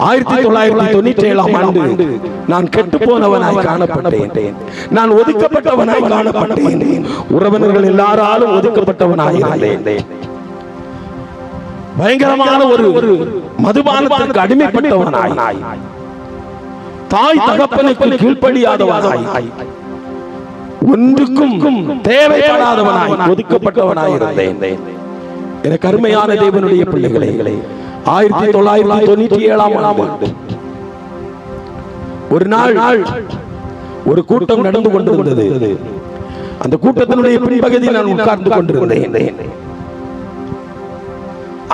1997 ஆண்டு நான் கெட்டு போனவனாய் காணப்பட்டேன். நான் ஒதுக்கப்பட்டவனாய் காணப்பட்டேன். உறவினர்கள் எல்லாராலும் ஒதுக்கப்பட்டவனாய் இருந்தேன். பயங்கரமான ஒரு மதுபானத்திற்கு அடிமைப்பட்டவனாய், தாய் தகப்பனுக்கு கீழ்ப்படியாதவனாய், ஒன்றுக்கும் தேவைப்படாதவனாய், ஒதுக்கப்பட்டவனாய் இருந்தேன். எனக்கு அருமையான தேவனுடைய பிள்ளைகளே, 1997 ஆண்டு ஒரு நாள் ஒரு கூட்டம் நடந்து கொண்டிருந்தது. அந்த கூட்டத்தினுடைய பின்பகுதியில் நான் உட்கார்ந்து கொண்டிருந்தேன்.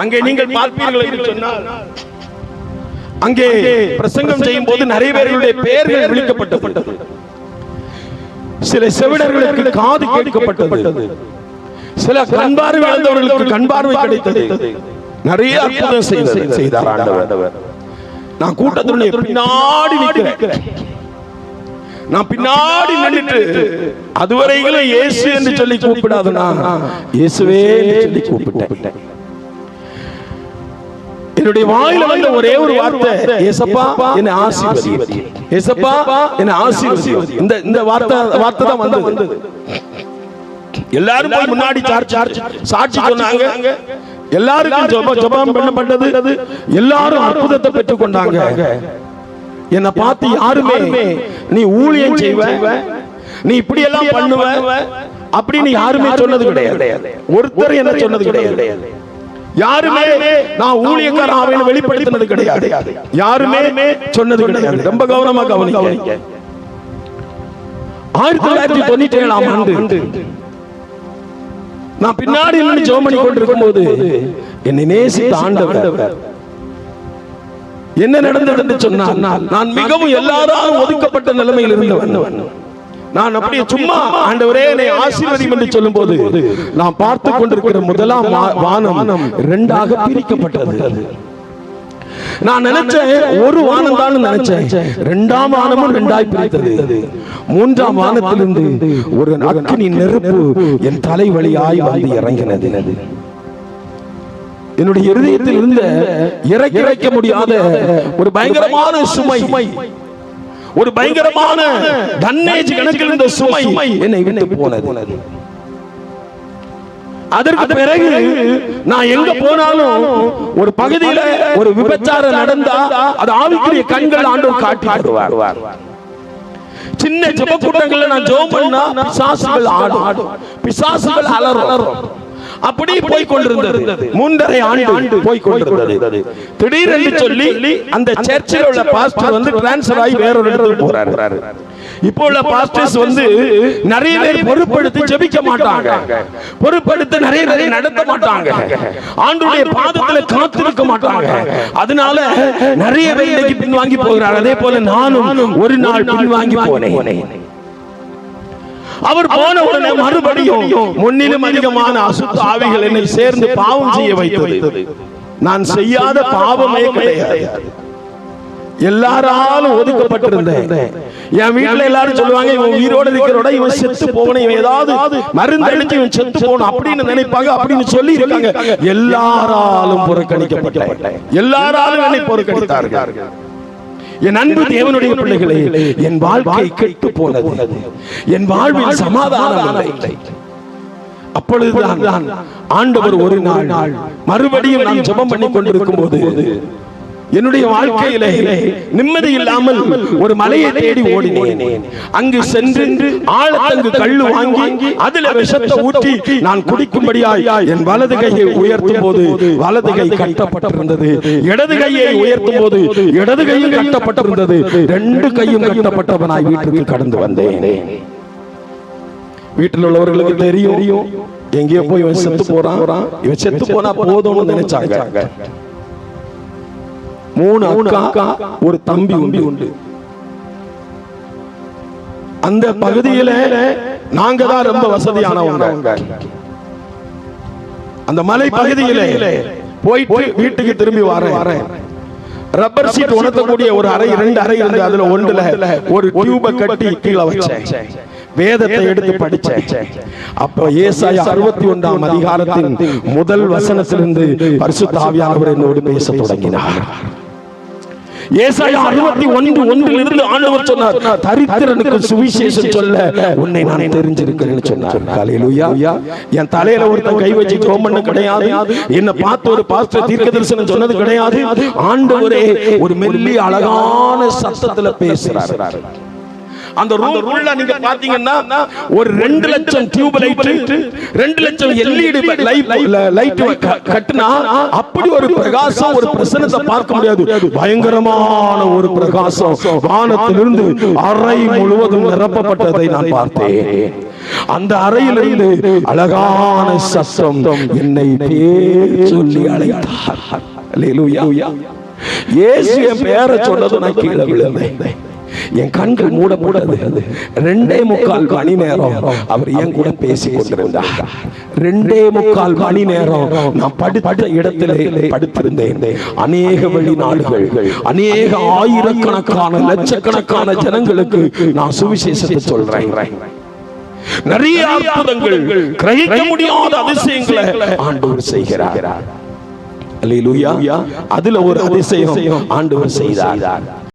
அங்கே நீங்கள் பார்ப்பீர்கள் என்று சொன்னால், அங்கே பிரசங்கம் செய்யும் போது நிறைய பேர்களுடைய பெயர்கள் விளிக்கப்பட்டது. சில செவிடர்களுக்கு காது கேட்கப்பட்டது. சில கண்பார்வை இழந்தவர்களுக்கு கண்பார்வை கிடைத்தது. நிறைய அற்புதம் செய்தார் ஆண்டவர். நான் கூட்டத்தினுடைய பின்னாடி நிற்கிறேன். நான் பின்னாடி நின்னுட்டு அதுவரையிலும் இயேசு என்று சொல்லி கூப்பிடாதுனா இயேசுவே என்று சொல்லி கூப்பிட்டேன். என்னுடைய வாயில வந்த ஒரே ஒரு வார்த்தை, ஏசப்பா என்னை ஆசீர்வதி, ஏசப்பா என்னை ஆசீர்வதி. இந்த வார்த்தை தான் வந்தது. எல்லாரும் போய் முன்னாடி சாட்சி சொன்னாங்க. எல்லாருக்கும் ஜெபம் பண்ணப்பட்டது. எல்லாரும் அற்புதத்தை பெற்றுக் கொண்டாங்க. என்னை பார்த்து யாருமே நீ ஊழியம் செய்வ, நீ இப்படி எல்லாம் பண்ணுவ அப்படின்னு யாருமே சொன்னது கிடையாது. ஒருத்தர் என்ன சொன்னது கிடையாது. யாருமே நான் ஊழியக்காரன் வெளிப்படுத்தினது கிடையாது. யாருமே சொன்னது கிடையாது. ரொம்ப கவனமா கவனிங்க. 1997 ஆண்டு நான் பின்னாடி நின்று ஜெபம் பண்ணி கொண்டிருக்கும் போது என்னை நேசித்த ஆண்டவர் என்ன நடந்தது என்று சொன்னால், நான் மிகவும் எல்லாராலும் ஒதுக்கப்பட்ட நிலைமையில் இருந்தவன். நான் அப்படியே சும்மா ஆண்டவரே என்னை ஆசீர்வதியும் என்று சொல்லும் போது நான் பார்த்து கொண்டிருக்கிற முதலாம் வானம் இரண்டாக பிரிக்கப்பட்டது. நான் நினைச்சேன் ஒரு வானம் தான் நினைச்சேன். இரண்டாம் வானமும் இரண்டாய் பிரித்தது. மூன்றாம் வானத்திலிருந்து ஒரு அக்கினி நெருப்பு என் தலை வழியாய் வந்து இறங்கினது. என்னுடைய இருதயத்தில் இருந்த இறக்கி வைக்க முடியாத ஒரு பயங்கரமான சுமை, ஒரு பயங்கரமான டன்னேஜ் கணக்கில் இருந்த சுமை என்னை விட்டு போனது. அதற்கு பிறகு நான் எங்க போனாலும் ஒரு பகுதியில ஒரு விபச்சாரம் நடந்தா அது ஆவிக்குரிய கண்கள் ஆண்டவர் காட்டி தருவார். சின்ன ஜெப கூட்டங்கள்ல நான் ஜெபம் பண்ணா பிசாசுகள் ஆடும், பிசாசுகள் அலறும். அப்படி போய் கொண்டிருந்தது. 3.5 ஆண்டு போய் கொண்டிருந்தது. திடீரென்று சொல்லி அந்த சர்ச்சில் உள்ள பாஸ்டர் வந்து டிரான்ஸ்ஃபர் ஆகி வேற ஒரு இடத்துக்கு போறாரு. இப்போ உள்ள பாஸ்டர்ஸ் வந்து நிறைய பேர் பொறுப்படுத்தி ஜெபிக்க மாட்டாங்க, பொறுப்படுத்த நிறைய நடத்த மாட்டாங்க, ஆண்டவருடைய பாதத்துல காத்திருக்க மாட்டாங்க. அதனால நிறைய பேர் இன்னைக்கு பின்வாங்கி போகிறார். அதே போல நானும் ஒரு நாள் பின்வாங்கி போனேன். அவர் போன உடனே மறுபடியும் முன்னிலும் அதிகமான அசுத்த ஆவிகள் என்னை சேர்ந்து பாவம் செய்ய வைத்தது. நான் செய்யாத பாவமே கிடையாது. எல்லாராலும் ஒதுக்கப்பட்டிருந்தேன். என் வீட்டுல எல்லாரும் சொல்லுவாங்க, இவன் உயிரோடு இருக்கிறோட இவன் செத்து போன, இவன் ஏதாவது மருந்து அடிச்சு இவன் செத்து போன அப்படின்னு நினைப்பாங்க, அப்படின்னு சொல்லி இருக்காங்க. எல்லாராலும் புறக்கணிக்கப்பட்டேன். எல்லாராலும் என்னை புறக்கணித்தார்கள். என் அன்பு தேவனுடைய பிள்ளைகளே, என் வாழ்க்கை கெட்டு போனது. என் வாழ்வில் சமாதானம் இல்லை. அப்பொழுதுதான் ஆண்டவர் ஒரு நாள் மறுபடியும் நான் ஜெபம் பண்ணி கொண்டிருக்கும் போது என்னுடைய வாழ்க்கையிலே நிம்மதி இல்லாமல் ஒரு மலையை தேடி ஓடினேன். அங்கு சென்று ஆழத்தங்கு கள்ளு வாங்கி அதில் விஷத்தை ஊற்றி நான் குடிக்கும்படியாய் என் வலது கையை உயர்த்தும் போது வலது கை கட்டப்பட்டிருந்தது. இடது கையை உயர்த்தும் போது இடது கையும் கட்டப்பட்டிருந்தது. 2 கையும் கட்டப்பட்டவனாய் வீட்டுக்கு கடந்து வந்தேன். வீட்டில் உள்ளவர்களுக்கு தெரியும், எங்கேயோ போய் இவன் செத்து போறான், இவன் செத்து போனா போதும்னு நினைச்சாங்க. 3 அக்கா ஒரு தம்பி உண்டு. அந்த பகுதியில நாங்க தான் ரொம்ப வசதியானவங்க. அந்த மலை பகுதியில போயிட்டு வீட்டுக்கு திரும்பி வரேன். ரப்பர் சீட் உணர்த்தக்கூடிய ஒரு அறை, 2 அறை இருந்து அதுல ஒன்றுல ஒரு டியூபை கட்டி கீழே வச்சேன். வேதத்தை எடுத்து படிச்சேன். அப்ப ஏசாயா 61ஆம் அதிகாரத்தின் முதல் வசனத்திலிருந்து பரிசுத்த ஆவியானவர் என்னோடு பேச தொடங்கினார். ஏசாயா 61:1 ஆண்டவர் சொன்னார், தரித்திரனுக்கு சுவிசேஷம் சொல்ல உன்னை நான் தெரிஞ்சிருக்கிறேன்னு சொன்னார். ஹல்லேலூயா. என் தலையில ஒருத்தன் கை வச்சு ஜெபம் பண்ண கிடையாது, என்ன பார்த்து ஒரு பாஸ்டர் தீர்க்கதரிசனம் சொன்னது கிடையாது. ஆண்டவரே ஒரு மெல்லிய அழகான சத்தத்துல பேசுறார். அந்த ரூம்ல நீங்க பாத்தீங்கன்னா ஒரு 2 லட்சம் டியூப் லைட், 2 லட்சம் LED லைட் கட்டினா அப்படி ஒரு பிரகாசம், ஒரு பிரசன்னத்தை பார்க்க முடியாது. பயங்கரமான ஒரு பிரகாசம் வானத்திலிருந்து அறை முழுவதும் நிரப்பப்பட்டதை நான் பார்த்தேன். அந்த அறையிலிருந்து அழகான சத்தம் என்னை பேர் சொல்லி அழைத்தார். அல்லேலூயா. இயேசு என் பேரை சொன்னது நான் கீழே விழுந்தேன். என் கண்கள் மூடப்பட்டது. 2.25 மணி நேரம் அவர் என் கூட பேசிக் கொண்டிருந்தார். 2.25 மணி நேரம் நான் படுத்த இடத்திலே படுத்திருந்தேன். அநேக வெளிநாடுகள், அநேக ஆயிரக்கணக்கான லட்சக்கணக்கான ஜனங்களுக்கு நான் சுவிசேஷத்தை சொல்றேன். நிறைய அற்புதங்கள், கிரகிக்க முடியாத அதிசயங்களை ஆண்டவர் செய்கிறார். அல்லேலூயா. அதுல ஒரு அதிசயம் ஆண்டவர் செய்தார்.